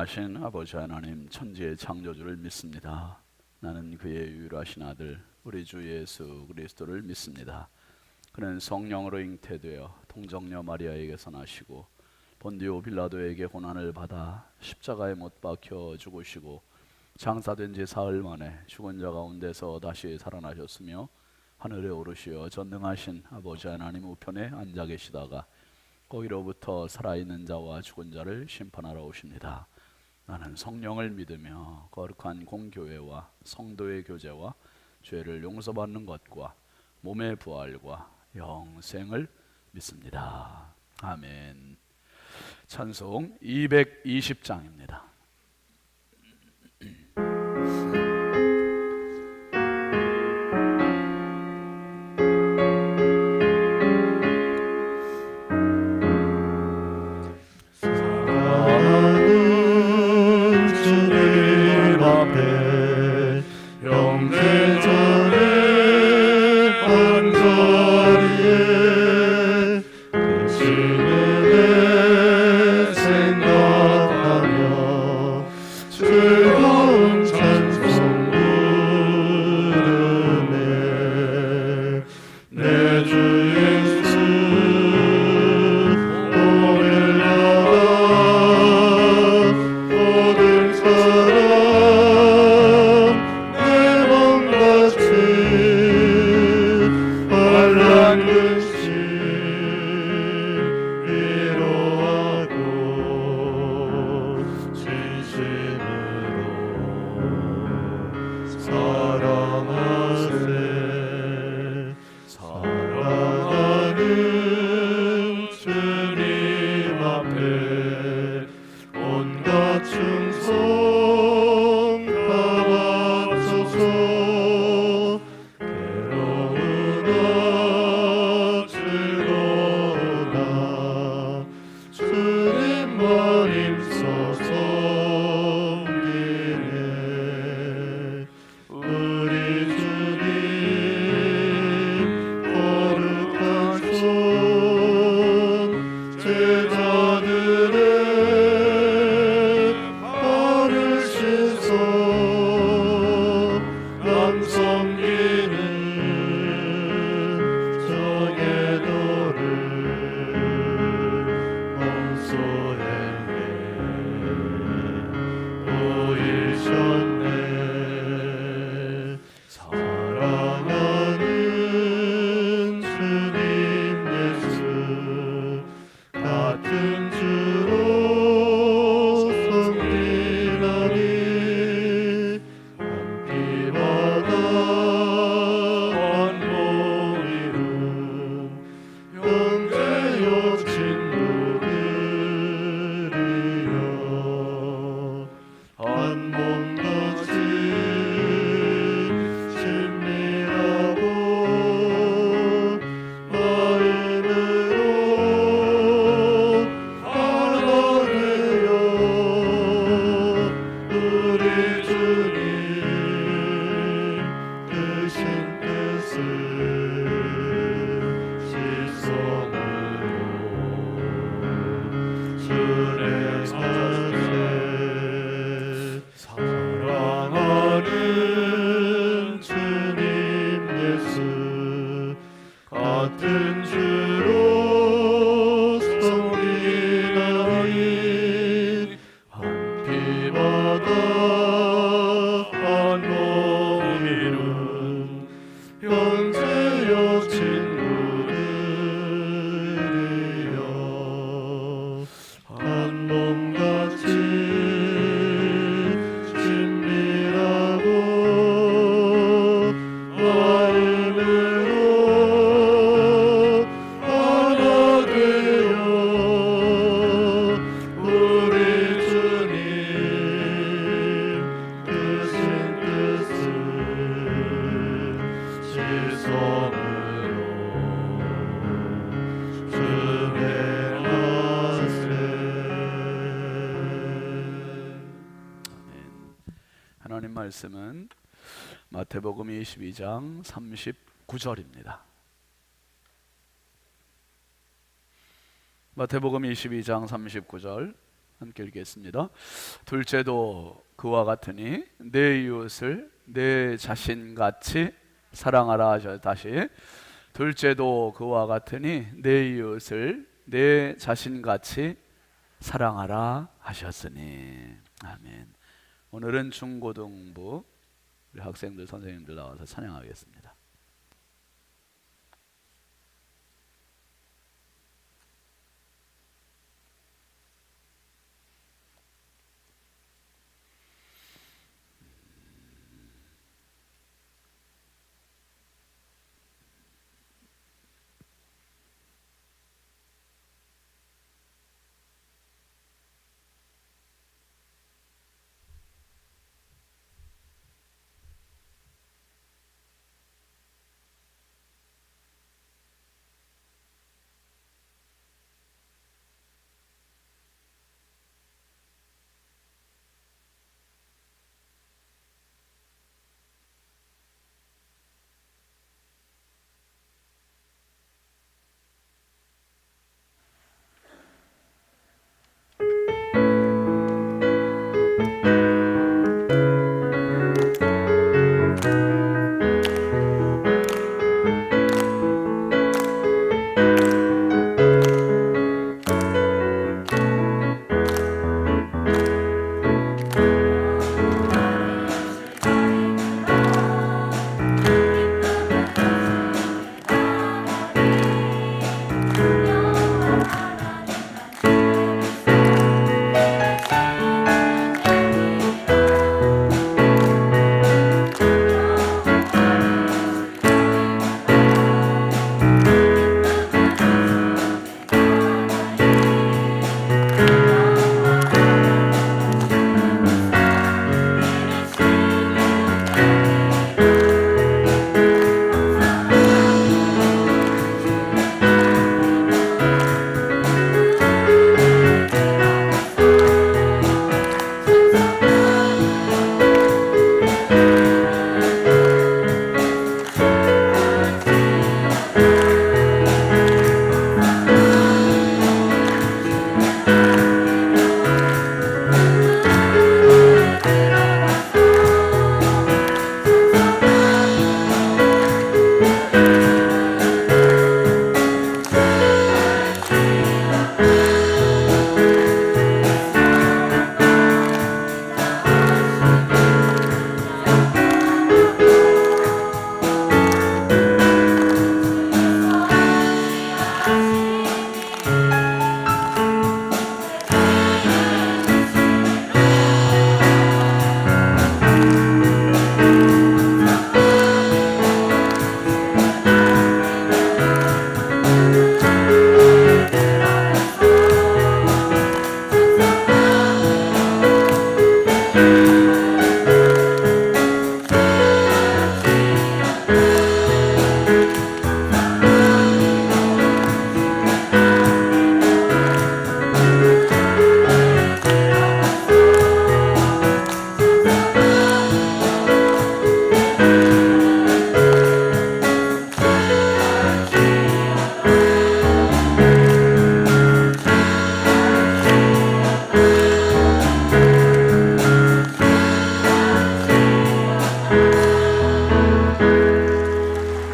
전능하신 아버지 하나님, 천지의 창조주를 믿습니다. 나는 그의 유일하신 아들 우리 주 예수 그리스도를 믿습니다. 그는 성령으로 잉태되어 동정녀 마리아에게서 나시고 본디오 빌라도에게 고난을 받아 십자가에 못 박혀 죽으시고 장사된 지 사흘 만에 죽은 자 가운데서 다시 살아나셨으며 하늘에 오르시어 전능하신 아버지 하나님 우편에 앉아 계시다가 거기로부터 살아있는 자와 죽은 자를 심판하러 오십니다. 나는 성령을 믿으며 거룩한 공교회와 성도의 교제와 죄를 용서받는 것과 몸의 부활과 영생을 믿습니다. 아멘. 찬송 220장입니다. 하나님 말씀은 마태복음 22장 39절입니다. 마태복음 22장 39절 함께 읽겠습니다. 둘째도 그와 같으니 내 이웃을 내 자신같이 사랑하라 하셔. 다시. 둘째도 그와 같으니 내 이웃을 내 자신같이 사랑하라 하셨으니. 아멘. 오늘은 중고등부 우리 학생들 선생님들 나와서 찬양하겠습니다.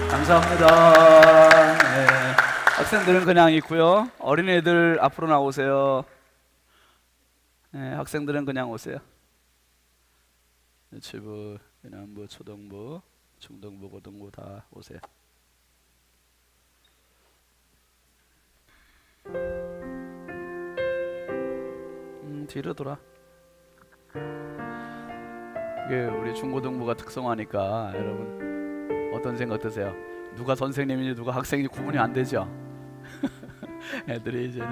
감사합니다. 네. 학생들은 그냥 있고요. 어린이들 앞으로 나오세요. 네, 학생들은 그냥 오세요. 유치부, 유난부, 초등부, 중등부, 고등부 다 오세요. 뒤로 돌아. 이게 우리 중고등부가 특성화니까 여러분 어떤 생각 드세요? 누가 선생님인지 누가 학생인지 구분이 안 되죠? 애들이 이제는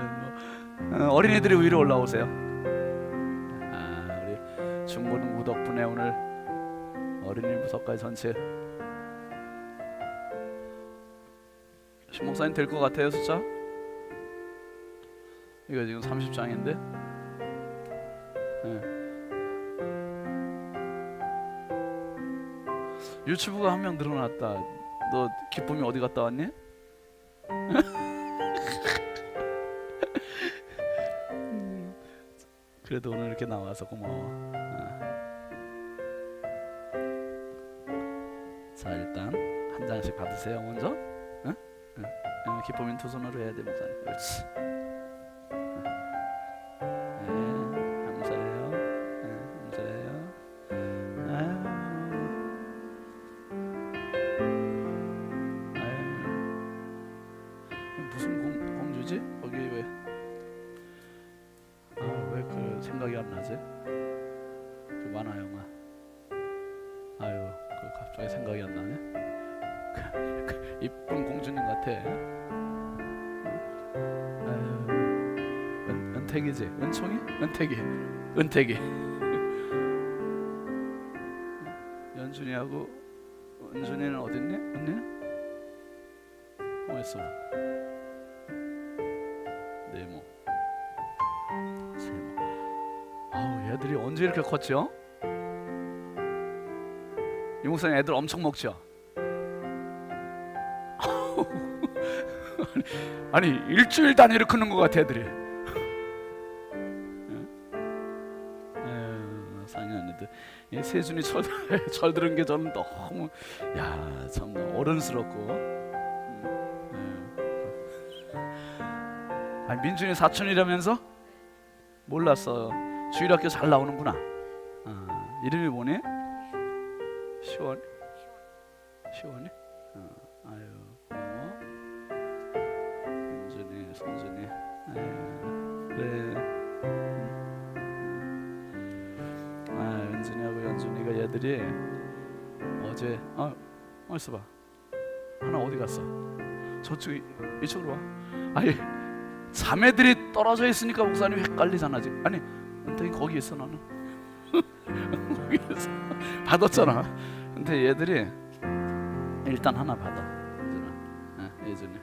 뭐 어린이들이 위로 올라오세요. 우리 중고등부 덕분에 오늘 어린이 부서까지 전체 신 목사님 될 것 같아요 숫자? 이거 지금 30장인데 네. 유치부가 한 명 늘어났다. 너 기쁨이 어디 갔다 왔니? 그래도 오늘 이렇게 나와서 고마워. 자, 일단 한 장씩 받으세요. 먼저. 응? 응. 기쁨인 두 손으로 해야 돼, 목사님. 그렇지. 네, 감사해요. 네, 감사해요. 무슨 공주지? 거기 왜? 왜 그 생각이 안 나지? 그 만화 영화. 아유, 그 갑자기 생각이 안 나네. 그 이쁜 공주님 같아. 아유, 은택이지? 은총이? 은택이. 연준이하고 은준이는 어딨니? 언니? 어딨어? 네모, 세모. 아우, 얘들이 언제 이렇게 컸죠? 이목사님 애들 엄청 먹죠? 아니 일주일 단위로 크는 것 같아 애들이. 상현이들 세준이 철들은 게 저는 너무 참 어른스럽고. 아니 민준이 사촌이라면서? 몰랐어. 주일학교 잘 나오는구나. 이름이 뭐니? 시원이? 아유 고마워. 은준이, 손준이. 그래. 은준이하고 연준이가 얘들이 어제 어디서 봐. 하나 어디 갔어? 저쪽 이쪽으로 와. 아니 자매들이 떨어져 있으니까 목사님 헷갈리잖아 지금. 아니 은택이 거기 있어 너는. 거기 있어. 받았잖아. 근데 얘들이 일단 하나 받아. 예준이.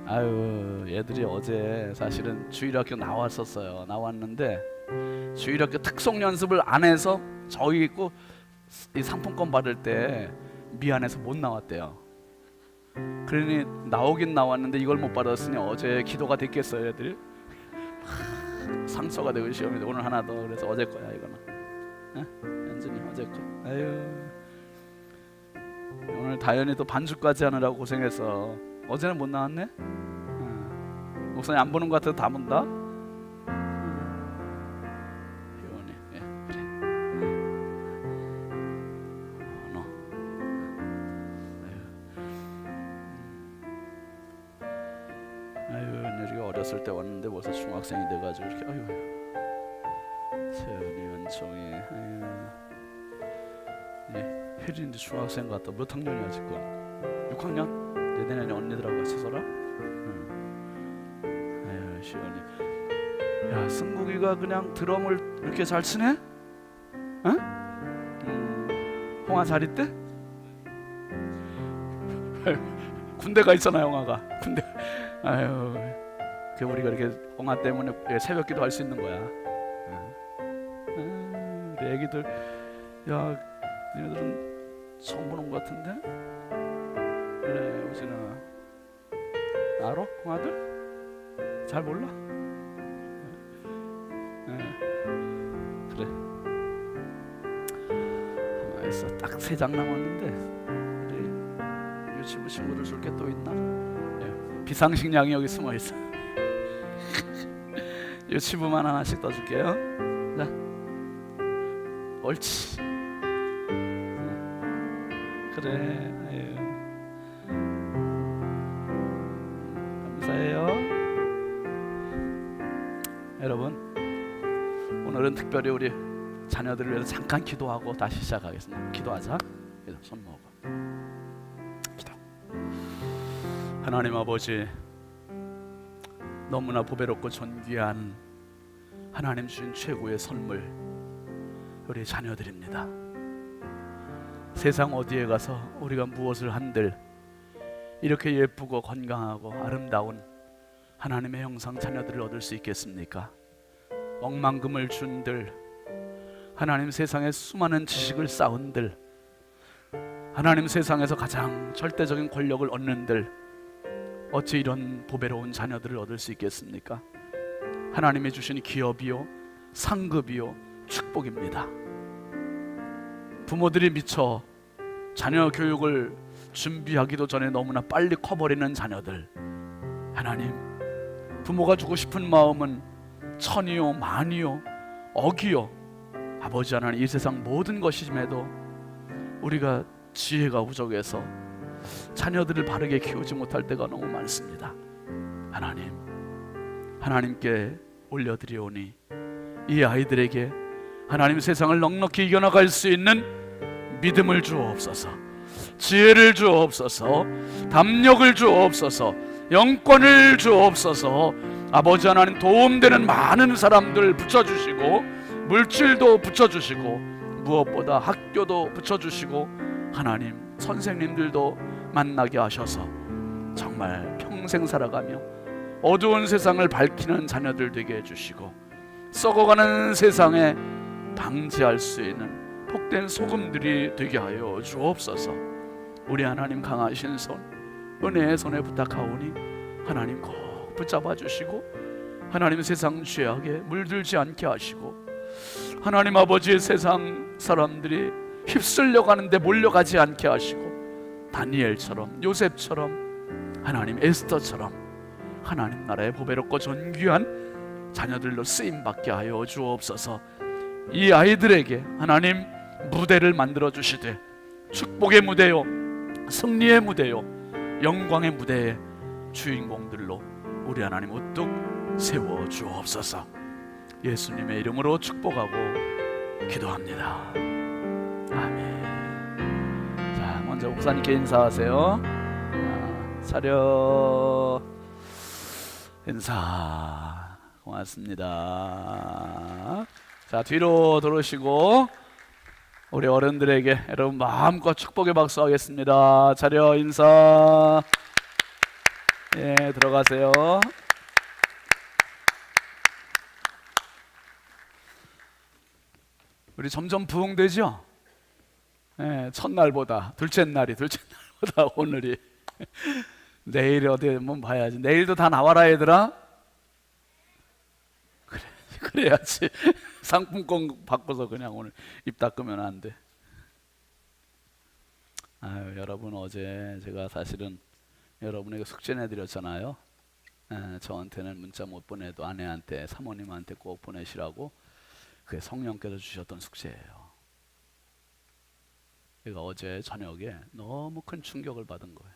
아유 얘들이 어제 사실은 주일학교 나왔었어요. 나왔는데 주일학교 특송 연습을 안 해서 저희 있고 이 상품권 받을 때 미안해서 못 나왔대요. 그러니 나오긴 나왔는데 이걸 못 받았으니 어제 기도가 됐겠어요 애들이. 상처가 되고 시험인데 오늘 하나 더. 그래서 어제 거야 이거는. 연준이 어제 거. 아유 오늘 다현이도 반주까지 하느라고 고생했어. 어제는 못 나왔네. 목사님 안 보는 것 같아도 다 본다. 희원이 그래. 너. 아유 은율이가 어렸을 때 왔는데 벌써 중학생이 돼가지고 이렇게. 아유 세연이, 은총이. 혜린이 중학생 같다. 몇 학년이야 지금? 6학년? 내년에 언니들하고 같이 살아? 아유 시연이. 야 승국이가 그냥 드럼을 이렇게 잘 치네? 응? 홍아 잘 있대? 군대가 있잖아 형아가. 군대. 아유 그 우리가 이렇게 홍아 때문에 새벽기도 할 수 있는 거야. 우리 애기들 야 얘네들은 처음 보는 것 같은데? 그래 우진아 알아? 홍아들? 잘 몰라? 그래 가만히 있어. 딱 3장 남았는데 우리 유치부 친구들 줄 게 또 있나? 비상식량이 여기 숨어있어. 유치부만 하나씩 더 줄게요. 자 옳지. 그래 아유. 감사해요. 여러분 오늘은 특별히 우리 자녀들을 위해서 잠깐 기도하고 다시 시작하겠습니다. 기도하자. 손 모으고 기도. 하나님 아버지 너무나 보배롭고 존귀한 하나님 주신 최고의 선물 우리 자녀들입니다. 세상 어디에 가서 우리가 무엇을 한들 이렇게 예쁘고 건강하고 아름다운 하나님의 형상 자녀들을 얻을 수 있겠습니까? 억만금을 준들, 하나님 세상에 수많은 지식을 쌓은들, 하나님 세상에서 가장 절대적인 권력을 얻는들 어찌 이런 보배로운 자녀들을 얻을 수 있겠습니까? 하나님이 주신 기업이요 상급이요 축복입니다. 부모들이 미처 자녀 교육을 준비하기도 전에 너무나 빨리 커버리는 자녀들, 하나님, 부모가 주고 싶은 마음은 천이요 만이요 억이요, 아버지 하나님, 이 세상 모든 것이짐에도 우리가 지혜가 부족해서 자녀들을 바르게 키우지 못할 때가 너무 많습니다. 하나님, 하나님께 올려드리오니 이 아이들에게 하나님 세상을 넉넉히 이겨나갈 수 있는 믿음을 주옵소서, 지혜를 주옵소서, 담력을 주옵소서, 영권을 주옵소서. 아버지 하나님, 도움되는 많은 사람들 붙여주시고, 물질도 붙여주시고, 무엇보다 학교도 붙여주시고, 하나님 선생님들도 만나게 하셔서 정말 평생 살아가며 어두운 세상을 밝히는 자녀들 되게 해주시고, 썩어가는 세상에 방지할 수 있는 복된 소금들이 되게 하여 주옵소서. 우리 하나님 강하신 손, 은혜의 손에 부탁하오니 하나님 꼭 붙잡아 주시고, 하나님 세상 죄악에 물들지 않게 하시고, 하나님 아버지의 세상 사람들이 휩쓸려 가는데 몰려가지 않게 하시고, 다니엘처럼, 요셉처럼, 하나님 에스더처럼 하나님 나라의 보배롭고 존귀한 자녀들로 쓰임받게 하여 주옵소서. 이 아이들에게 하나님 무대를 만들어 주시되, 축복의 무대요, 승리의 무대요, 영광의 무대의 주인공들로 우리 하나님 우뚝 세워 주옵소서. 예수님의 이름으로 축복하고 기도합니다. 아멘. 자, 먼저 목사님께 인사하세요. 차렷 인사. 고맙습니다. 자, 뒤로 돌으시고 우리 어른들에게 여러분 마음껏 축복의 박수 하겠습니다. 차렷 인사. 예, 들어가세요. 우리 점점 부흥되죠? 예, 첫날보다 둘째 날보다 오늘이 내일 어디 한번 봐야지. 내일도 다 나와라 얘들아. 그래야지. 상품권 바꿔서 그냥 오늘 입 닦으면 안 돼. 아유, 여러분, 어제 제가 사실은 여러분에게 숙제 내드렸잖아요. 저한테는 문자 못 보내도 아내한테, 사모님한테 꼭 보내시라고. 그게 성령께서 주셨던 숙제예요. 제가 어제 저녁에 너무 큰 충격을 받은 거예요.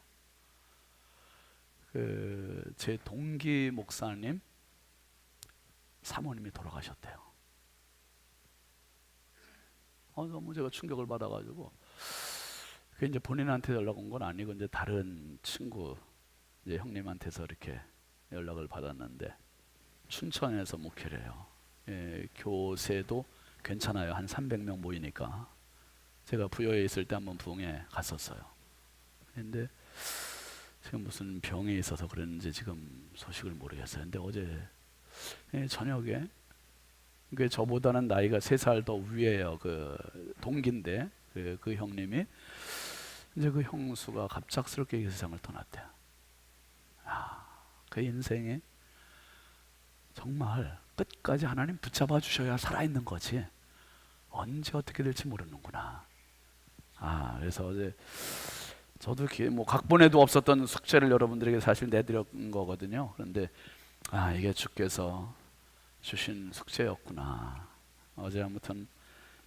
제 동기 목사님 사모님이 돌아가셨대요. 너무 제가 충격을 받아가지고, 그 이제 본인한테 연락 온 건 아니고 이제 다른 친구 이제 형님한테서 이렇게 연락을 받았는데, 춘천에서 목회를 해요. 예, 교세도 괜찮아요. 한 300명 모이니까. 제가 부여에 있을 때 한번 부흥에 갔었어요. 근데 지금 무슨 병이 있어서 그랬는지 지금 소식을 모르겠어요. 근데 어제 저녁에, 그 저보다는 나이가 3살 더 위에요. 그 동기인데 그 형님이 이제 그 형수가 갑작스럽게 이 세상을 떠났대요. 그 인생에 정말 끝까지 하나님 붙잡아 주셔야 살아있는 거지, 언제 어떻게 될지 모르는구나. 그래서 어제 저도 뭐 각본에도 없었던 숙제를 여러분들에게 사실 내드린 거거든요. 그런데 이게 주께서 주신 숙제였구나. 어제 아무튼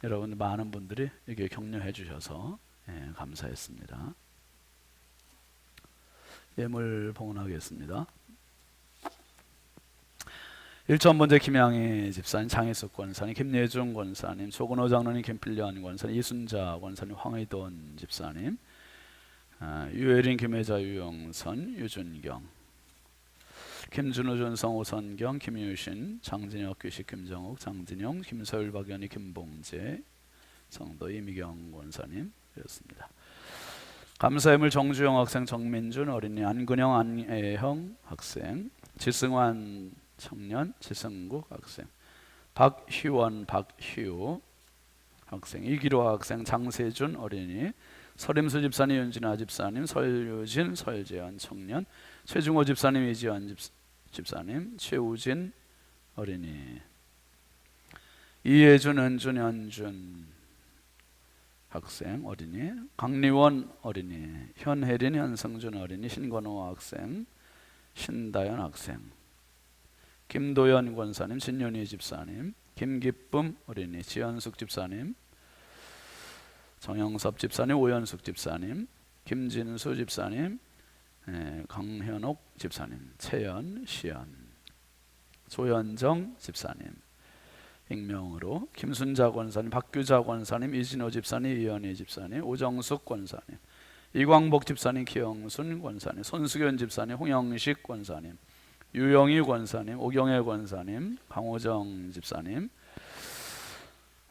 여러분 많은 분들이 이게 격려해 주셔서 감사했습니다. 예물 봉헌하겠습니다. 1천 번째 김양희 집사님, 장혜숙 권사님, 김예중 권사님, 조근호 장로님, 김필련 권사님, 이순자 권사님, 황의돈 집사님, 유혜린, 김혜자, 유영선, 유준경, 김준호, 준성, 오선경, 김유신, 장진혁, 귀식, 김정욱, 장진영, 김서율, 박연희, 김봉재, 성도 이미경 권사님 이렇습니다. 감사예물 정주영 학생, 정민준 어린이, 안근영, 안애형 학생, 지승환 청년, 지승국 학생, 박희원, 박희우 학생, 이기로 학생, 장세준 어린이, 서림수 집사님, 윤진아 집사님, 설유진, 설재현 청년, 최중호 집사님, 이지연 집사님, 최우진 어린이, 이혜준, 은준, 현준 학생 어린이, 강리원 어린이, 현혜린, 현성준 어린이, 신건호 학생, 신다연 학생, 김도연 권사님, 진윤희 집사님, 김기쁨 어린이, 지현숙 집사님, 정영섭 집사님, 오연숙 집사님, 김진수 집사님, 강현옥 집사님, 채연, 시연, 조현정 집사님, 익명으로 김순자 권사님, 박규자 권사님, 이진호 집사님, 이현희 집사님, 오정숙 권사님, 이광복 집사님, 기영순 권사님, 손수견 집사님, 홍영식 권사님, 유영희 권사님, 오경혜 권사님, 강호정 집사님,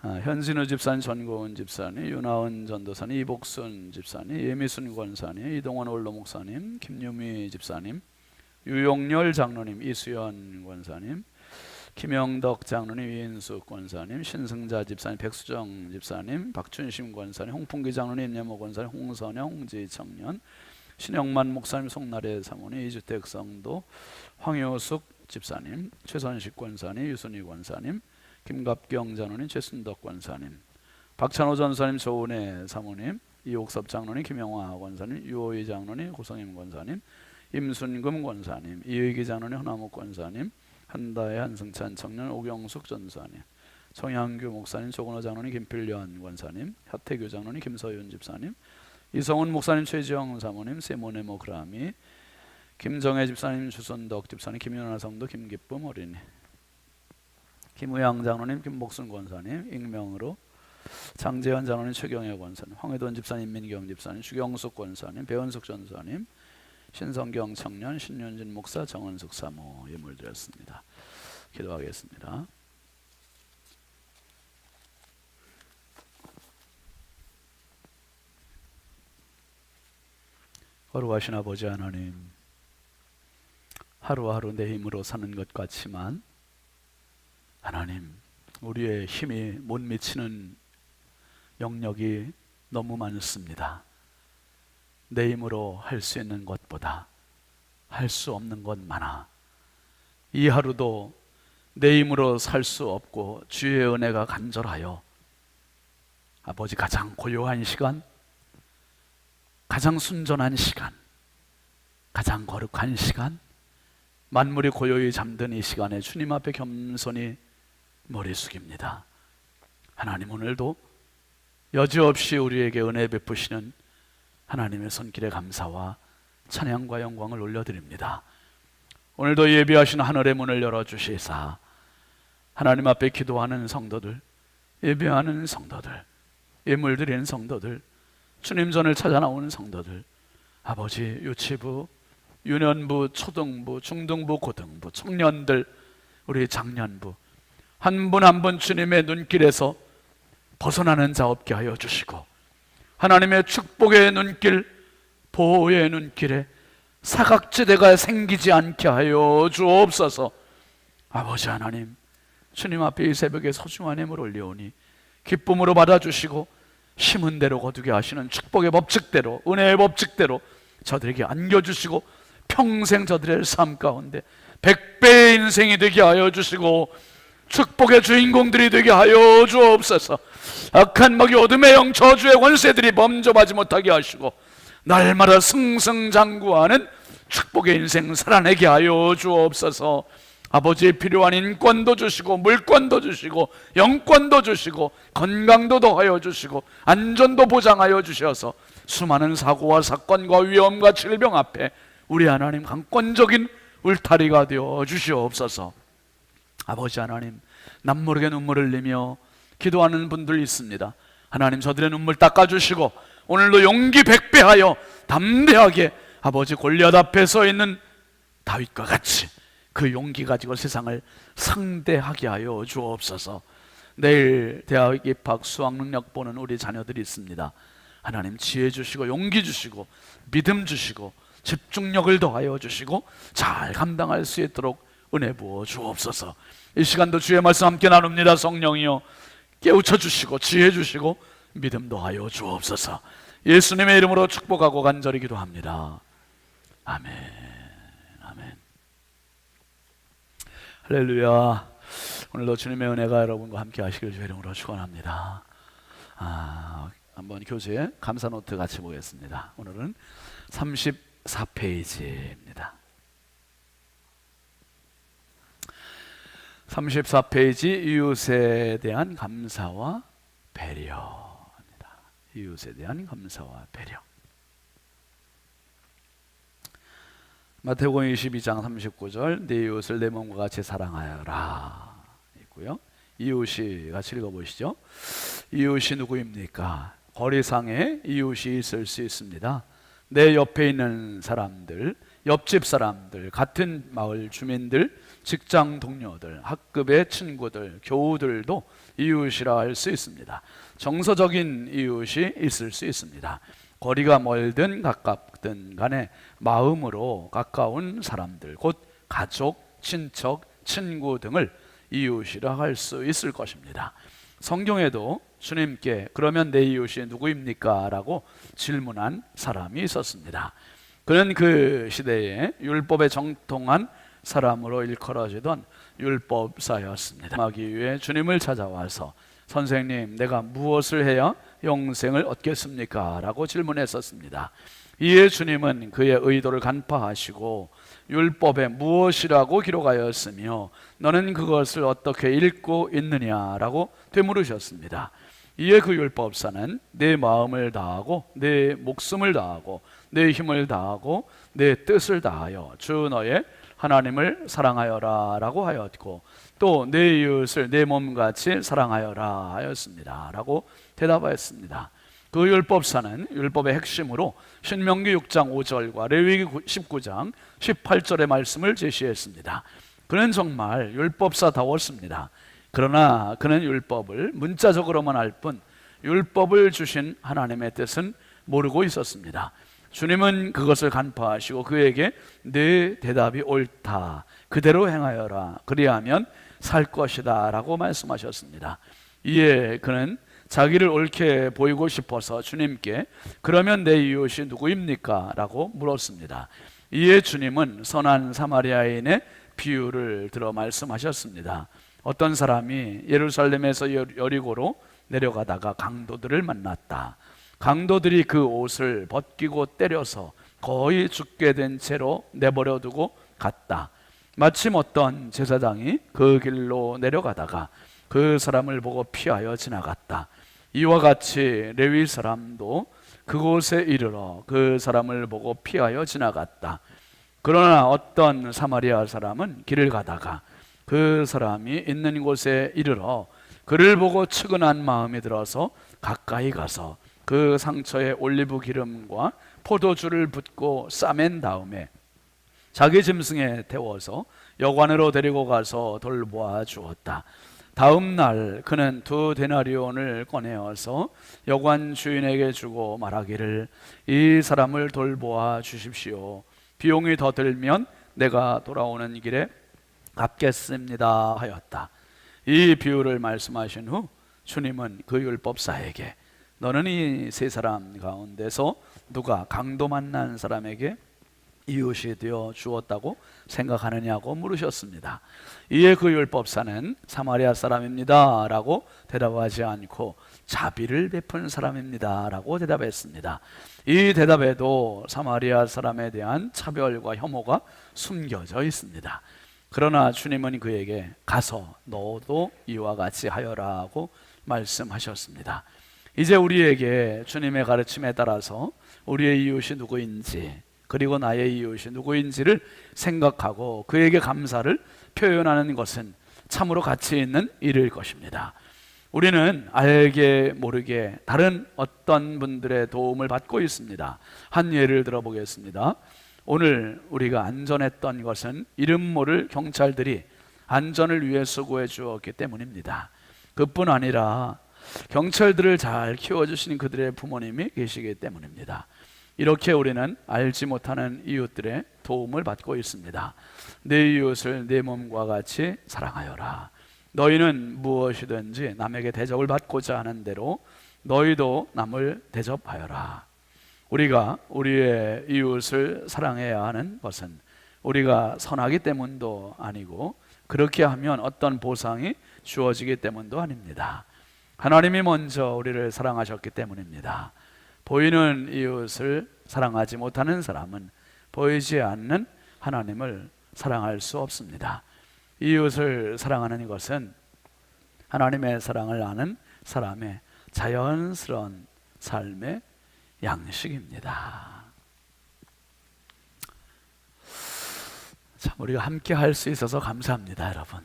현진우 집사님, 전고은 집사님, 윤하은 전도사님, 이복순 집사님, 예미순 권사님, 이동원 원로 목사님, 김유미 집사님, 유용렬 장로님, 이수연 권사님, 김영덕 장로님, 이인숙 권사님, 신승자 집사님, 백수정 집사님, 박춘심 권사님, 홍풍기 장로님, 임예모 권사님, 홍선영, 홍지 청년, 신영만 목사님, 송나래 사모님, 이주택 성도, 황효숙 집사님, 최선식 권사님, 유순희 권사님, 김갑경 장로님, 최순덕 권사님, 박찬호 전사님, 조은혜 사모님, 이옥섭 장로님, 김영화 권사님, 유호희 장로님, 고성임 권사님, 임순금 권사님, 이의기 장로님, 허나무 권사님, 한다의 한승찬 청년, 오경숙 전사님, 정양규 목사님, 조건호 장로님, 김필련 권사님, 혜태규 장로님, 김서윤 집사님, 이성훈 목사님, 최지영 사모님, 세모네모 그라미, 김정혜 집사님, 주선덕 집사님, 김윤아 성도, 김기쁨 어린이, 김우양 장로님, 김복순 권사님, 익명으로 장재현 장로님, 최경혜 권사님, 황혜돈 집사님, 민경 집사님, 주경숙 권사님, 배원숙 전사님, 신성경 청년, 신윤진 목사, 정은숙 사모 예물 드렸습니다. 기도하겠습니다. 거룩하신 아버지 하나님, 하루하루 내 힘으로 사는 것 같지만 하나님, 우리의 힘이 못 미치는 영역이 너무 많습니다. 내 힘으로 할 수 있는 것보다 할 수 없는 것 많아. 이 하루도 내 힘으로 살 수 없고 주의 은혜가 간절하여 아버지 가장 고요한 시간, 가장 순전한 시간, 가장 거룩한 시간, 만물이 고요히 잠든 이 시간에 주님 앞에 겸손히 머리 숙입니다. 하나님, 오늘도 여지없이 우리에게 은혜 베푸시는 하나님의 손길에 감사와 찬양과 영광을 올려드립니다. 오늘도 예비하신 하늘의 문을 열어주시사 하나님 앞에 기도하는 성도들, 예배하는 성도들, 예물 드리는 성도들, 주님 전을 찾아 나오는 성도들, 아버지 유치부, 유년부, 초등부, 중등부, 고등부, 청년들, 우리 장년부 한 분 한 분 주님의 눈길에서 벗어나는 자 없게 하여 주시고 하나님의 축복의 눈길, 보호의 눈길에 사각지대가 생기지 않게 하여 주옵소서. 아버지 하나님, 주님 앞에 이 새벽에 소중한 힘을 올려오니 기쁨으로 받아주시고 심은 대로 거두게 하시는 축복의 법칙대로, 은혜의 법칙대로 저들에게 안겨주시고 평생 저들의 삶 가운데 100배의 인생이 되게 하여 주시고 축복의 주인공들이 되게 하여 주옵소서. 악한 마귀, 어둠의 영, 저주의 권세들이 범접하지 못하게 하시고 날마다 승승장구하는 축복의 인생 살아내게 하여 주옵소서. 아버지의 필요한 인권도 주시고 물권도 주시고 영권도 주시고 건강도 더하여 주시고 안전도 보장하여 주셔서 수많은 사고와 사건과 위험과 질병 앞에 우리 하나님 강권적인 울타리가 되어 주시옵소서. 아버지 하나님, 남모르게 눈물을 흘리며 기도하는 분들 있습니다. 하나님, 저들의 눈물 닦아주시고 오늘도 용기 백배하여 담대하게 아버지 골리앗 앞에 서 있는 다윗과 같이 그 용기 가지고 세상을 상대하게 하여 주옵소서. 내일 대학 입학 수학 능력 보는 우리 자녀들이 있습니다. 하나님, 지혜 주시고 용기 주시고 믿음 주시고 집중력을 더하여 주시고 잘 감당할 수 있도록 은혜 부어 주옵소서. 이 시간도 주의 말씀 함께 나눕니다. 성령이여 깨우쳐 주시고 지혜 주시고 믿음 더하여 주옵소서. 예수님의 이름으로 축복하고 간절히 기도합니다. 아멘. 아멘. 할렐루야. 오늘도 주님의 은혜가 여러분과 함께 하시길 주의 이름으로 축원합니다. 한번 교재에 감사 노트 같이 보겠습니다. 오늘은 34페이지입니다. 34페이지 이웃에 대한 감사와 배려입니다. 이웃에 대한 감사와 배려. 마태복음 22장 39절 내 이웃을 내 몸과 같이 사랑하여라 있고요. 이웃이 같이 읽어보시죠. 이웃이 누구입니까? 거리상에 이웃이 있을 수 있습니다. 내 옆에 있는 사람들, 옆집 사람들, 같은 마을 주민들, 직장 동료들, 학급의 친구들, 교우들도 이웃이라 할 수 있습니다. 정서적인 이웃이 있을 수 있습니다. 거리가 멀든 가깝든 간에 마음으로 가까운 사람들, 곧 가족, 친척, 친구 등을 이웃이라 할 수 있을 것입니다. 성경에도 주님께 그러면 내 이웃이 누구입니까? 라고 질문한 사람이 있었습니다. 그는 그 시대에 율법에 정통한 사람으로 일컬어지던 율법사였습니다. 하기 위해 주님을 찾아와서 선생님, 내가 무엇을 해야 영생을 얻겠습니까? 라고 질문했었습니다. 이에 주님은 그의 의도를 간파하시고 율법에 무엇이라고 기록하였으며 너는 그것을 어떻게 읽고 있느냐라고 되물으셨습니다. 이에 그 율법사는 내 마음을 다하고 내 목숨을 다하고 내 힘을 다하고 내 뜻을 다하여 주 너의 하나님을 사랑하여라 라고 하였고 또 내 이웃을 내 몸같이 사랑하여라 하였습니다 라고 대답하였습니다. 그 율법사는 율법의 핵심으로 신명기 6장 5절과 레위기 19장 18절의 말씀을 제시했습니다. 그는 정말 율법사다웠습니다. 그러나 그는 율법을 문자적으로만 알 뿐 율법을 주신 하나님의 뜻은 모르고 있었습니다. 주님은 그것을 간파하시고 그에게 네 대답이 옳다, 그대로 행하여라, 그리하면 살 것이다 라고 말씀하셨습니다. 이에 그는 자기를 옳게 보이고 싶어서 주님께 그러면 내 이웃이 누구입니까? 라고 물었습니다. 이에 주님은 선한 사마리아인의 비유를 들어 말씀하셨습니다. 어떤 사람이 예루살렘에서 여리고로 내려가다가 강도들을 만났다. 강도들이 그 옷을 벗기고 때려서 거의 죽게 된 채로 내버려 두고 갔다. 마침 어떤 제사장이 그 길로 내려가다가 그 사람을 보고 피하여 지나갔다. 이와 같이 레위 사람도 그곳에 이르러 그 사람을 보고 피하여 지나갔다. 그러나 어떤 사마리아 사람은 길을 가다가 그 사람이 있는 곳에 이르러 그를 보고 측은한 마음이 들어서 가까이 가서 그 상처에 올리브 기름과 포도주를 붓고 싸맨 다음에 자기 짐승에 태워서 여관으로 데리고 가서 돌보아 주었다. 다음 날 그는 2데나리온을 꺼내어서 여관 주인에게 주고 말하기를 이 사람을 돌보아 주십시오. 비용이 더 들면 내가 돌아오는 길에 갚겠습니다 하였다. 이 비유를 말씀하신 후 주님은 그 율법사에게 너는 이 세 사람 가운데서 누가 강도 만난 사람에게 이웃이 되어 주었다고 생각하느냐고 물으셨습니다. 이에 그 율법사는 사마리아 사람입니다 라고 대답하지 않고 자비를 베푼 사람입니다 라고 대답했습니다. 이 대답에도 사마리아 사람에 대한 차별과 혐오가 숨겨져 있습니다. 그러나 주님은 그에게 가서 너도 이와 같이 하여라고 말씀하셨습니다. 이제 우리에게 주님의 가르침에 따라서 우리의 이웃이 누구인지 그리고 나의 이웃이 누구인지를 생각하고 그에게 감사를 표현하는 것은 참으로 가치 있는 일일 것입니다. 우리는 알게 모르게 다른 어떤 분들의 도움을 받고 있습니다. 한 예를 들어보겠습니다. 오늘 우리가 안전했던 것은 이름 모를 경찰들이 안전을 위해 수고해 주었기 때문입니다. 그뿐 아니라 경찰들을 잘 키워주신 그들의 부모님이 계시기 때문입니다. 이렇게 우리는 알지 못하는 이웃들의 도움을 받고 있습니다. 내 이웃을 내 몸과 같이 사랑하여라. 너희는 무엇이든지 남에게 대접을 받고자 하는 대로 너희도 남을 대접하여라. 우리가 우리의 이웃을 사랑해야 하는 것은 우리가 선하기 때문도 아니고 그렇게 하면 어떤 보상이 주어지기 때문도 아닙니다. 하나님이 먼저 우리를 사랑하셨기 때문입니다. 보이는 이웃을 사랑하지 못하는 사람은 보이지 않는 하나님을 사랑할 수 없습니다. 이웃을 사랑하는 것은 하나님의 사랑을 아는 사람의 자연스러운 삶의 양식입니다. 참 우리가 함께 할 수 있어서 감사합니다, 여러분.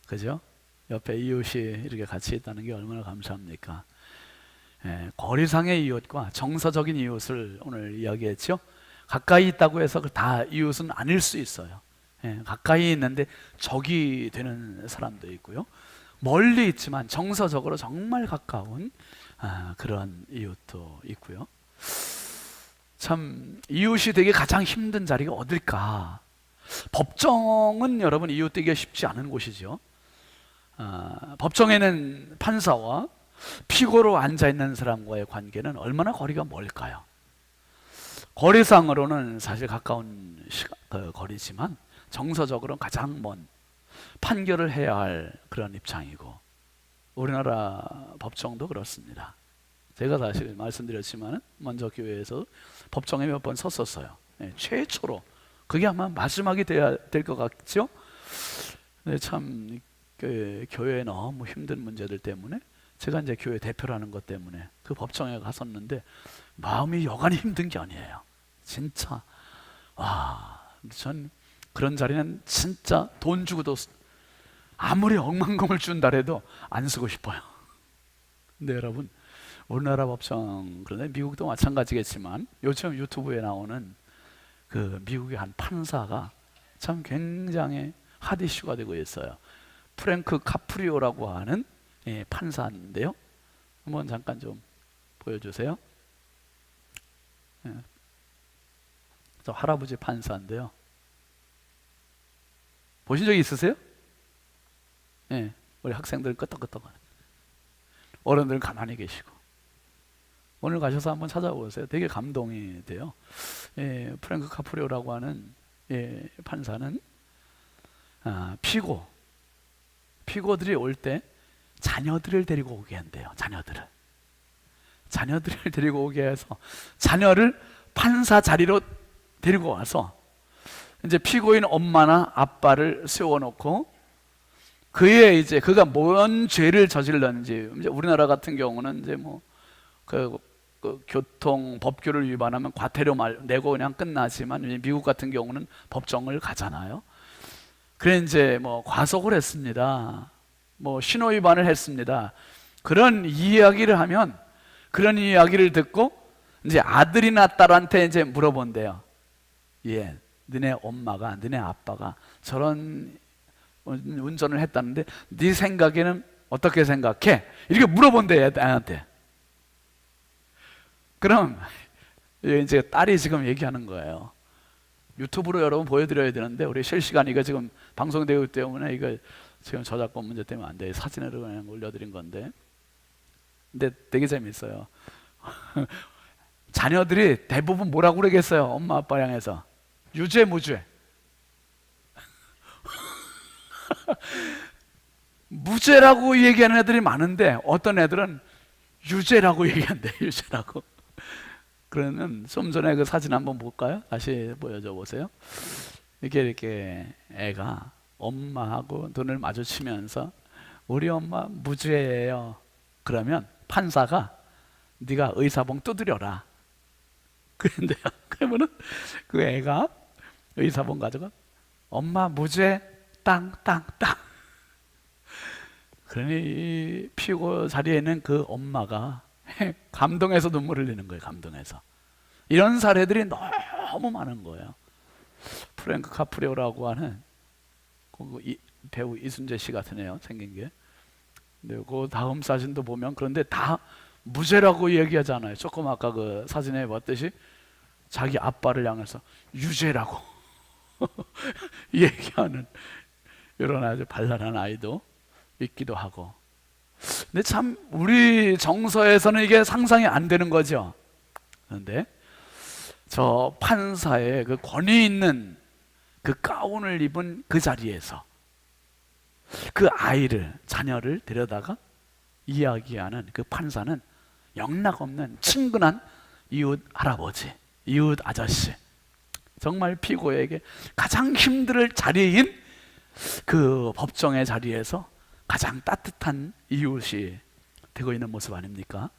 그죠? 옆에 이웃이 이렇게 같이 있다는 게 얼마나 감사합니까? 거리상의 이웃과 정서적인 이웃을 오늘 이야기했죠. 가까이 있다고 해서 다 이웃은 아닐 수 있어요. 가까이 있는데 적이 되는 사람도 있고요. 멀리 있지만 정서적으로 정말 가까운 그런 이웃도 있고요. 참 이웃이 되기 가장 힘든 자리가 어딜까? 법정은 여러분 이웃 되기가 쉽지 않은 곳이죠. 법정에는 판사와 피고로 앉아있는 사람과의 관계는 얼마나 거리가 멀까요? 거리상으로는 사실 가까운 거리지만 정서적으로는 가장 먼 판결을 해야 할 그런 입장이고, 우리나라 법정도 그렇습니다. 제가 사실 말씀드렸지만 먼저 교회에서 법정에 몇 번 섰었어요. 최초로. 그게 아마 마지막이 돼야 될 것 같죠? 참 교회에 너무 힘든 문제들 때문에 제가 이제 교회 대표라는 것 때문에 그 법정에 갔었는데 마음이 여간히 힘든 게 아니에요. 진짜 전 그런 자리는 진짜 돈 주고도 아무리 억만금을 준다 해도 안 쓰고 싶어요. 근데 여러분, 우리나라 법정, 그런데 미국도 마찬가지겠지만 요즘 유튜브에 나오는 그 미국의 한 판사가 참 굉장히 핫 이슈가 되고 있어요. 프랭크 카프리오라고 하는 판사인데요. 한번 잠깐 좀 보여주세요. 저 할아버지 판사인데요. 보신 적 있으세요? 우리 학생들 끄떡끄떡하는, 어른들은 가만히 계시고. 오늘 가셔서 한번 찾아보세요. 되게 감동이 돼요. 프랭크 카프리오라고 하는 판사는 피고들이 올 때 자녀들을 데리고 오게 한대요. 자녀들을 데리고 오게 해서 자녀를 판사 자리로 데리고 와서 이제 피고인 엄마나 아빠를 세워놓고 그의 이제 그가 뭔 죄를 저질렀는지, 이제 우리나라 같은 경우는 이제 뭐 그 교통 법규를 위반하면 과태료 내고 그냥 끝나지만 미국 같은 경우는 법정을 가잖아요. 그래 이제 뭐 과속을 했습니다. 뭐 신호 위반을 했습니다. 그런 이야기를 하면, 그런 이야기를 듣고 이제 아들이나 딸한테 이제 물어본대요. 너네 엄마가, 너네 아빠가 저런 운전을 했다는데 네 생각에는 어떻게 생각해? 이렇게 물어본대요, 애한테. 그럼 이제 딸이 지금 얘기하는 거예요. 유튜브로 여러분 보여드려야 되는데 우리 실시간 이거 지금 방송되기 때문에 이거 지금 저작권 문제 때문에 안 돼요. 사진으로 그냥 올려드린 건데. 근데 되게 재밌어요. 자녀들이 대부분 뭐라고 그러겠어요? 엄마 아빠 향해서 유죄 무죄. 무죄라고 얘기하는 애들이 많은데 어떤 애들은 유죄라고 얘기한대. 유죄라고. 그러면 좀 전에 그 사진 한번 볼까요? 다시 보여줘 보세요. 이렇게 애가 엄마하고 눈을 마주치면서 우리 엄마 무죄예요. 그러면 판사가 네가 의사봉 두드려라. 그런데요. 그러면은 그 애가 의사봉 가져가 엄마 무죄 땅땅땅. 그러니 이 피고 자리에 있는 그 엄마가 감동해서 눈물을 흘리는 거예요. 감동해서. 이런 사례들이 너무 많은 거예요. 프랭크 카프리오라고 하는 배우 이순재 씨 같으네요, 생긴 게. 근데 그 다음 사진도 보면 그런데 다 무죄라고 얘기하잖아요. 조금 아까 그 사진에 봤듯이 자기 아빠를 향해서 유죄라고 얘기하는 이런 아주 발랄한 아이도 있기도 하고. 근데 참 우리 정서에서는 이게 상상이 안 되는 거죠. 그런데 저 판사의 그 권위 있는 그 가운을 입은 그 자리에서 그 아이를, 자녀를 데려다가 이야기하는 그 판사는 영락없는 친근한 이웃 할아버지, 이웃 아저씨, 정말 피고에게 가장 힘들 자리인 그 법정의 자리에서 가장 따뜻한 이웃이 되고 있는 모습 아닙니까?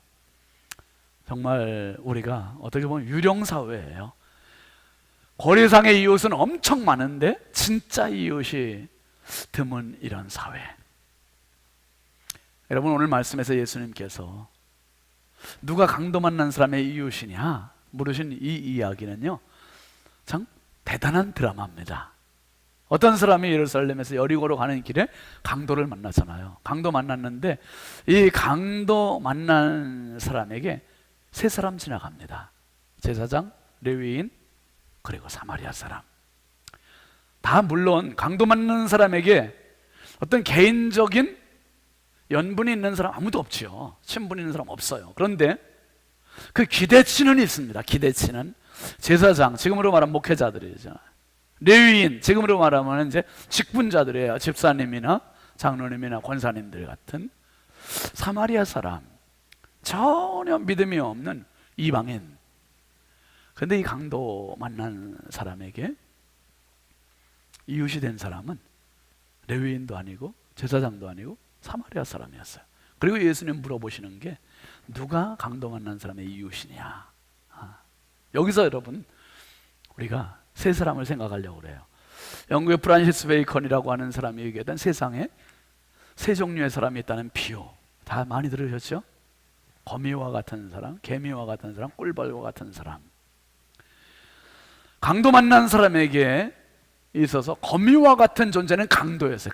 정말 우리가 어떻게 보면 유령사회예요. 거리상의 이웃은 엄청 많은데 진짜 이웃이 드문 이런 사회. 여러분, 오늘 말씀에서 예수님께서 누가 강도 만난 사람의 이웃이냐 물으신 이 이야기는요, 참 대단한 드라마입니다. 어떤 사람이 예루살렘에서 여리고로 가는 길에 강도를 만나잖아요. 강도 만났는데 이 강도 만난 사람에게 세 사람 지나갑니다. 제사장, 레위인, 그리고 사마리아 사람. 다 물론 강도 만난 사람에게 어떤 개인적인 연분이 있는 사람 아무도 없지요. 친분이 있는 사람 없어요. 그런데 그 기대치는 있습니다. 기대치는 제사장, 지금으로 말하면 목회자들이죠. 레위인, 지금으로 말하면 이제 직분자들이에요. 집사님이나 장로님이나 권사님들 같은. 사마리아 사람, 전혀 믿음이 없는 이방인. 그런데 이 강도 만난 사람에게 이웃이 된 사람은 레위인도 아니고 제사장도 아니고 사마리아 사람이었어요. 그리고 예수님 물어보시는 게 누가 강도 만난 사람의 이웃이냐. 여기서 여러분, 우리가 세 사람을 생각하려고 그래요. 영국의 프란시스 베이컨이라고 하는 사람이 얘기했던 세상에 세 종류의 사람이 있다는 비유, 다 많이 들으셨죠? 거미와 같은 사람, 개미와 같은 사람, 꿀벌과 같은 사람. 강도 만난 사람에게 있어서 거미와 같은 존재는 강도였어요.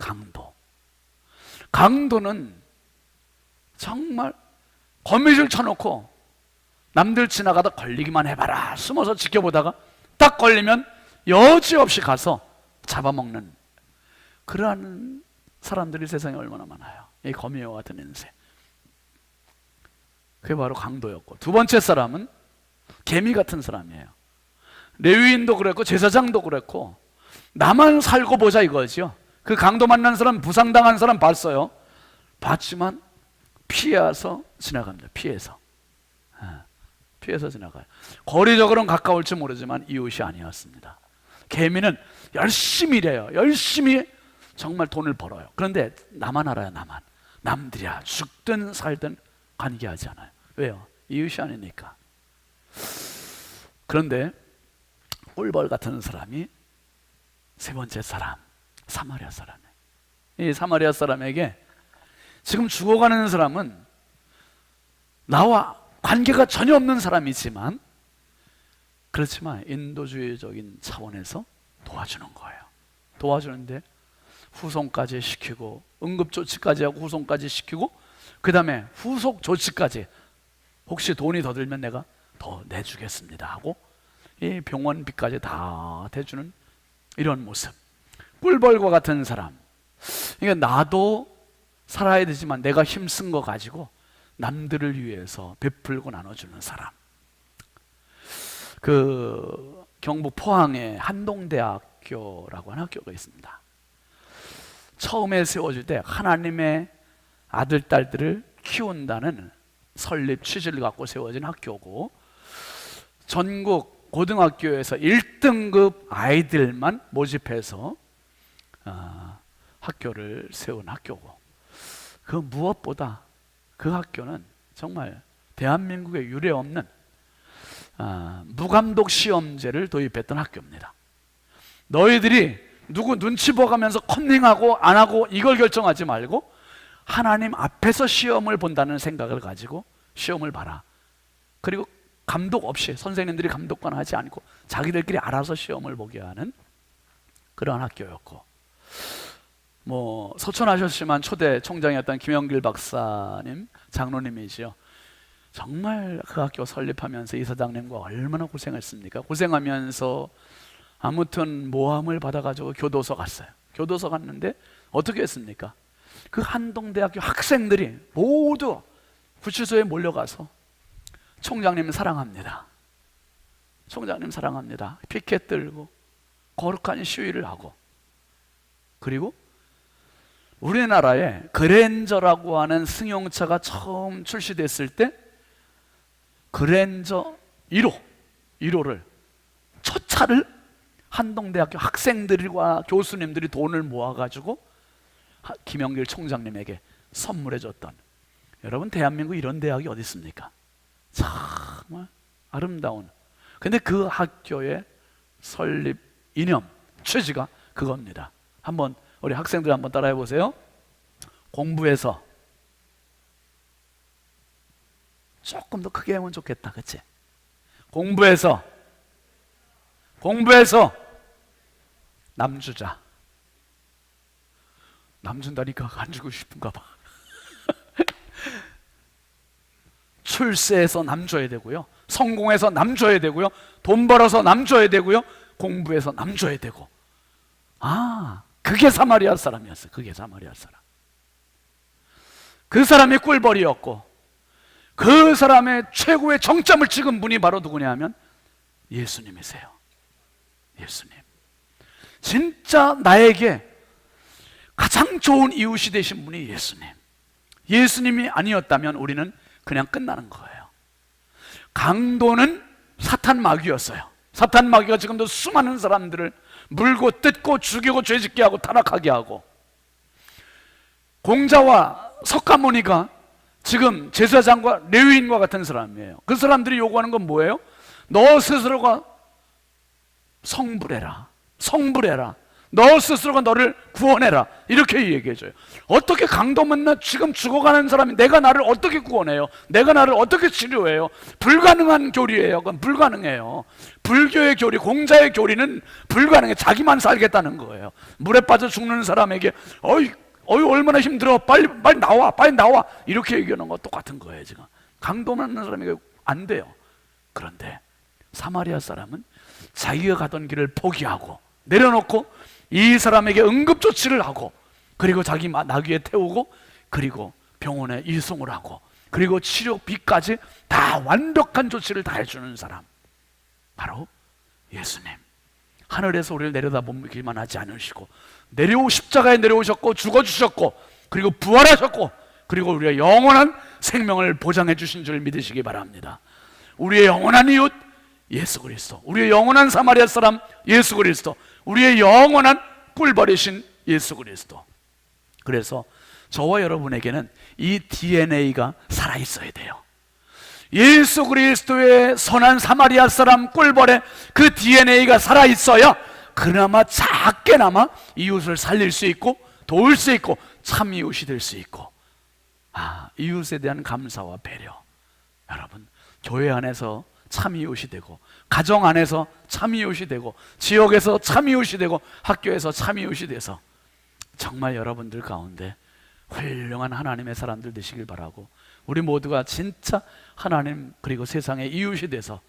강도는 정말 거미줄 쳐놓고 남들 지나가다 걸리기만 해봐라, 숨어서 지켜보다가 딱 걸리면 여지없이 가서 잡아먹는 그러한 사람들이 세상에 얼마나 많아요. 이 거미와 같은 인생. 그게 바로 강도였고, 두 번째 사람은 개미 같은 사람이에요. 레위인도 그랬고 제사장도 그랬고 나만 살고 보자 이거죠. 그 강도 만난 사람, 부상당한 사람 봤어요. 봤지만 피해서 지나갑니다. 피해서 지나가요. 거리적으로는 가까울지 모르지만 이웃이 아니었습니다. 개미는 열심히 일해요. 열심히 정말 돈을 벌어요. 그런데 나만 알아요. 남들이야 죽든 살든 관계하지 않아요. 왜요? 이웃이 아니니까. 그런데 꿀벌 같은 사람이 세 번째 사람, 사마리아 사람이에요. 이 사마리아 사람에게 지금 죽어가는 사람은 나와 관계가 전혀 없는 사람이지만, 그렇지만 인도주의적인 차원에서 도와주는 거예요. 도와주는데 후송까지 시키고, 응급조치까지 하고 후송까지 시키고, 그 다음에 후속 조치까지, 혹시 돈이 더 들면 내가 더 내주겠습니다 하고 이 병원비까지 다 대주는 이런 모습. 꿀벌과 같은 사람, 이게 나도 살아야 되지만 내가 힘쓴 거 가지고 남들을 위해서 베풀고 나눠주는 사람. 그 경북 포항에 한동대학교라고 하는 학교가 있습니다. 처음에 세워질 때 하나님의 아들, 딸들을 키운다는 설립 취지를 갖고 세워진 학교고, 전국 고등학교에서 1등급 아이들만 모집해서 학교를 세운 학교고, 그 무엇보다 그 학교는 정말 대한민국에 유례없는 무감독 시험제를 도입했던 학교입니다. 너희들이 누구 눈치 보가면서 컨닝하고 안 하고 이걸 결정하지 말고 하나님 앞에서 시험을 본다는 생각을 가지고 시험을 봐라. 그리고 감독 없이, 선생님들이 감독관 하지 않고 자기들끼리 알아서 시험을 보게 하는 그러한 학교였고, 뭐 서천하셨지만 초대 총장이었던 김영길 박사님, 장로님이시요. 정말 그 학교 설립하면서 이사장님과 얼마나 고생했습니까? 고생하면서 아무튼 모함을 받아가지고 교도소 갔어요. 교도소 갔는데 어떻게 했습니까? 그 한동대학교 학생들이 모두 구치소에 몰려가서 총장님 사랑합니다, 총장님 사랑합니다 피켓 들고 거룩한 시위를 하고, 그리고 우리나라에 그랜저라고 하는 승용차가 처음 출시됐을 때 그랜저 1호를 첫 차를 한동대학교 학생들과 교수님들이 돈을 모아가지고 김영길 총장님에게 선물해 줬던, 여러분 대한민국 이런 대학이 어디 있습니까? 정말 아름다운. 근데 그 학교의 설립 이념, 취지가 그겁니다. 한번 우리 학생들 한번 따라해 보세요. 공부해서, 조금 더 크게 하면 좋겠다, 그치? 공부해서 남 주자. 남 준다니까 안 주고 싶은가 봐. 출세해서 남 줘야 되고요, 성공해서 남 줘야 되고요, 돈 벌어서 남 줘야 되고요, 공부해서 남 줘야 되고. 그게 사마리아 사람이었어요. 그게 사마리아 사람. 그 사람이 꿀벌이었고, 그 사람의 최고의 정점을 찍은 분이 바로 누구냐 하면 예수님이세요. 예수님. 진짜 나에게 가장 좋은 이웃이 되신 분이 예수님. 예수님이 아니었다면 우리는 그냥 끝나는 거예요. 강도는 사탄 마귀였어요. 사탄 마귀가 지금도 수많은 사람들을 물고 뜯고 죽이고 죄짓게 하고 타락하게 하고, 공자와 석가모니가 지금 제사장과 레위인과 같은 사람이에요. 그 사람들이 요구하는 건 뭐예요? 너 스스로가 성불해라. 너 스스로가 너를 구원해라. 이렇게 얘기해줘요. 어떻게 강도면 지금 죽어가는 사람이 내가 나를 어떻게 구원해요? 내가 나를 어떻게 치료해요? 불가능한 교리예요. 그건 불가능해요. 불교의 교리, 공자의 교리는 불가능해. 자기만 살겠다는 거예요. 물에 빠져 죽는 사람에게 어이 얼마나 힘들어, 빨리 나와 이렇게 얘기하는 거 똑같은 거예요. 지금 강도 맞는 사람에게 안 돼요. 그런데 사마리아 사람은 자기가 가던 길을 포기하고 내려놓고 이 사람에게 응급조치를 하고, 그리고 자기 나귀에 태우고, 그리고 병원에 이송을 하고, 그리고 치료비까지 다 완벽한 조치를 다 해주는 사람, 바로 예수님. 하늘에서 우리를 내려다보기만 하지 않으시고 십자가에 내려오셨고 죽어주셨고 그리고 부활하셨고, 그리고 우리의 영원한 생명을 보장해 주신 줄 믿으시기 바랍니다. 우리의 영원한 이웃 예수 그리스도, 우리의 영원한 사마리아 사람 예수 그리스도, 우리의 영원한 꿀벌이신 예수 그리스도. 그래서 저와 여러분에게는 이 DNA가 살아있어야 돼요. 예수 그리스도의 선한 사마리아 사람 꿀벌에 그 DNA가 살아있어야 그나마 작게나마 이웃을 살릴 수 있고 도울 수 있고 참 이웃이 될 수 있고, 이웃에 대한 감사와 배려. 여러분, 교회 안에서 참 이웃이 되고, 가정 안에서 참 이웃이 되고, 지역에서 참 이웃이 되고, 학교에서 참 이웃이 돼서 정말 여러분들 가운데 훌륭한 하나님의 사람들 되시길 바라고, 우리 모두가 진짜 하나님 그리고 세상의 이웃이 돼서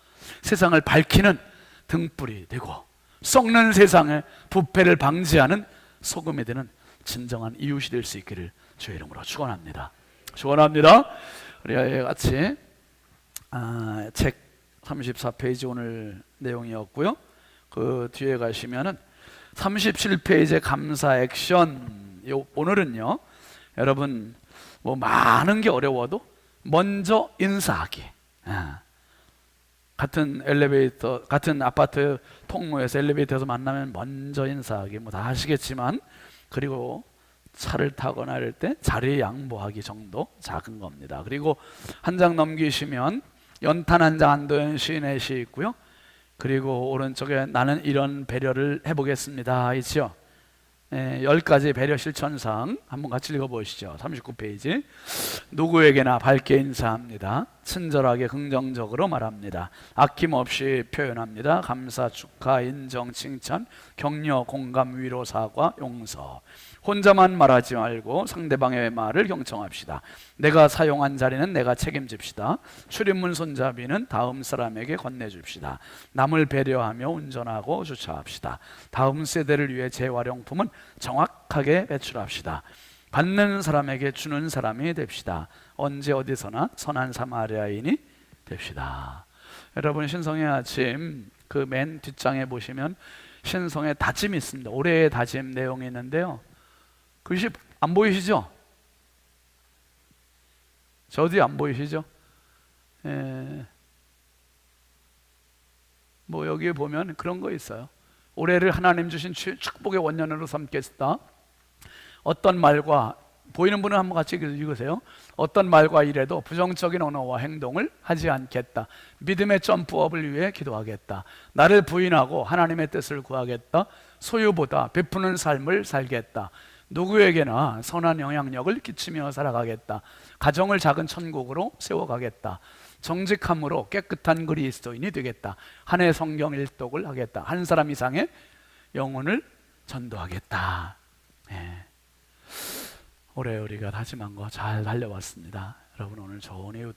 세상을 밝히는 등불이 되고, 썩는 세상의 부패를 방지하는 소금이 되는 진정한 이웃이 될 수 있기를 주의 이름으로 축원합니다. 우리 같이 책 34페이지 오늘 내용이었고요. 그 뒤에 가시면은 37페이지 감사 액션. 오늘은요, 여러분 뭐 많은 게 어려워도 먼저 인사하기. 같은 엘리베이터, 같은 아파트 통로에서 엘리베이터에서 만나면 먼저 인사하기, 뭐 다 하시겠지만, 그리고 차를 타거나 할 때 자리 양보하기 정도 작은 겁니다. 그리고 한 장 넘기시면 연탄 한 장 안도현 시인의 시 있고요. 그리고 오른쪽에 나는 이런 배려를 해보겠습니다 있죠. 10가지 배려 실천상 한번 같이 읽어보시죠. 39페이지. 누구에게나 밝게 인사합니다. 친절하게 긍정적으로 말합니다. 아낌없이 표현합니다. 감사, 축하, 인정, 칭찬, 격려, 공감, 위로, 사과, 용서. 혼자만 말하지 말고 상대방의 말을 경청합시다. 내가 사용한 자리는 내가 책임집시다. 출입문 손잡이는 다음 사람에게 건네줍시다. 남을 배려하며 운전하고 주차합시다. 다음 세대를 위해 재활용품은 정확하게 배출합시다. 받는 사람에게 주는 사람이 됩시다. 언제 어디서나 선한 사마리아인이 됩시다. 여러분, 신성의 아침 그 맨 뒷장에 보시면 신성의 다짐이 있습니다. 올해의 다짐 내용이 있는데요, 그것이 안 보이시죠? 저도 안 보이시죠? 뭐 여기에 보면 그런 거 있어요. 올해를 하나님 주신 축복의 원년으로 삼겠다. 어떤 말과, 보이는 분은 한번 같이 읽으세요. 어떤 말과 일에도 부정적인 언어와 행동을 하지 않겠다. 믿음의 점프업을 위해 기도하겠다. 나를 부인하고 하나님의 뜻을 구하겠다. 소유보다 베푸는 삶을 살겠다. 누구에게나 선한 영향력을 끼치며 살아가겠다. 가정을 작은 천국으로 세워가겠다. 정직함으로 깨끗한 그리스도인이 되겠다. 한 해 성경 일독을 하겠다. 한 사람 이상의 영혼을 전도하겠다. 올해 우리가 다짐한 거 잘 달려왔습니다. 여러분 오늘 좋은 이웃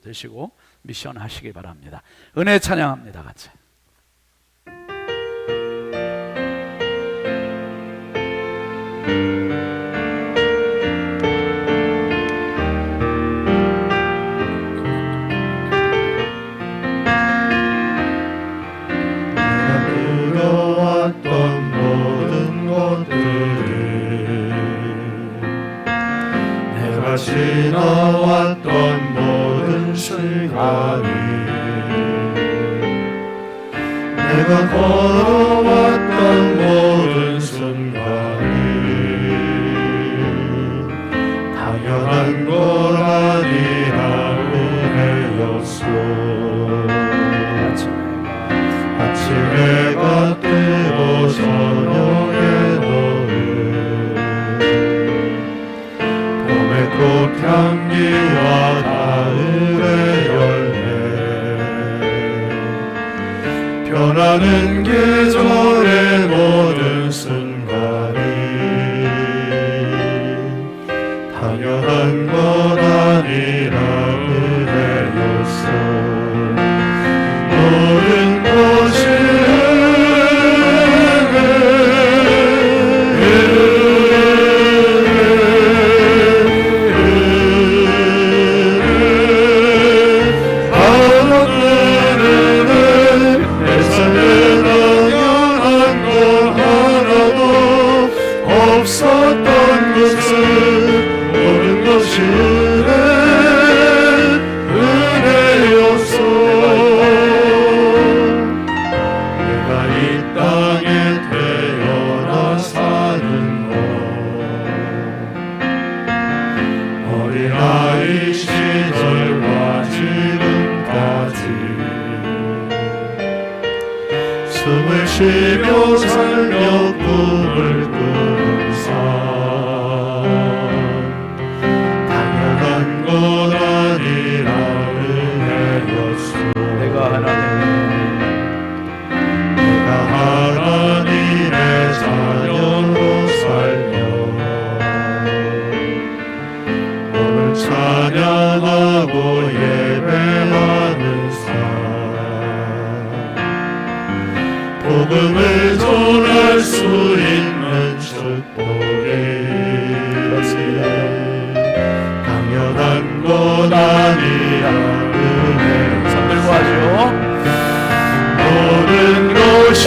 되시고 미션 하시기 바랍니다. 은혜 찬양합니다. 같이. 지나왔던 모든 시간이 내가 걸어왔던 모든 순간이 당연한 것 아니라 은혜였소. 아침 해가 뜨고 저녁에 꽃향기와 가을의 열매 변하는 계절의 모든 순간이 당연한 것 아니라 은혜였어. 모든 것이 어린아이 시절과 지금까지 숨을 쉬며 살며 꿈을 꾸는 삶 당연한 것 아니라 은혜였소. 내가 하나님의 자녀로 살며 찬양하고 예배하는 삶 복음을 전할 수 있는 축복이 당연한 것 아니라 은혜. 손 들고 하죠. 모든 것이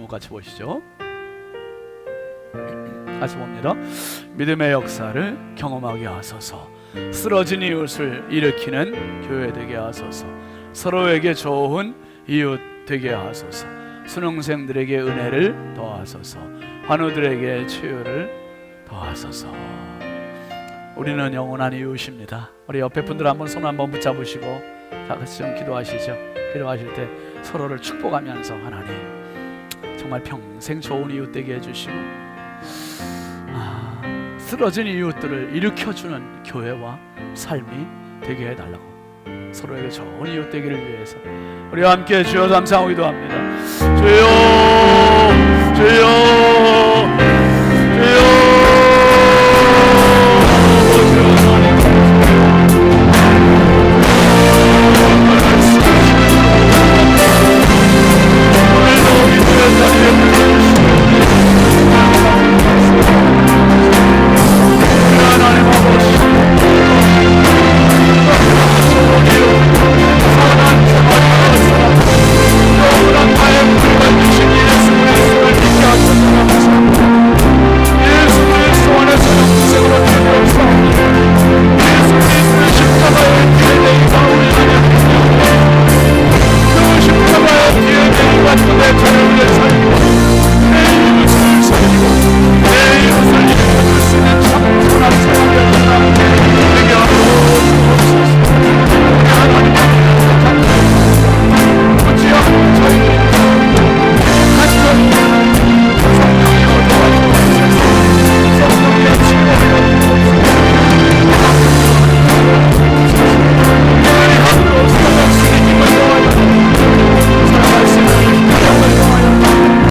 같이 보시죠. 같이 봅니다. 믿음의 역사를 경험하게 하소서. 쓰러진 이웃을 일으키는 교회 되게 하소서. 서로에게 좋은 이웃 되게 하소서. 수능생들에게 은혜를 더하소서. 환우들에게 치유를 더하소서. 우리는 영원한 이웃입니다. 우리 옆에 분들 한번 손 한번 붙잡으시고 다 같이 좀 기도하시죠. 기도하실 때 서로를 축복하면서 하나님 정말 평생 좋은 이웃 되게 해주시고 쓰러진 이웃들을 일으켜주는 교회와 삶이 되게 해달라고, 서로에게 좋은 이웃 되기를 위해서 우리와 함께 주여 감사하고 기도합니다. 주여 주여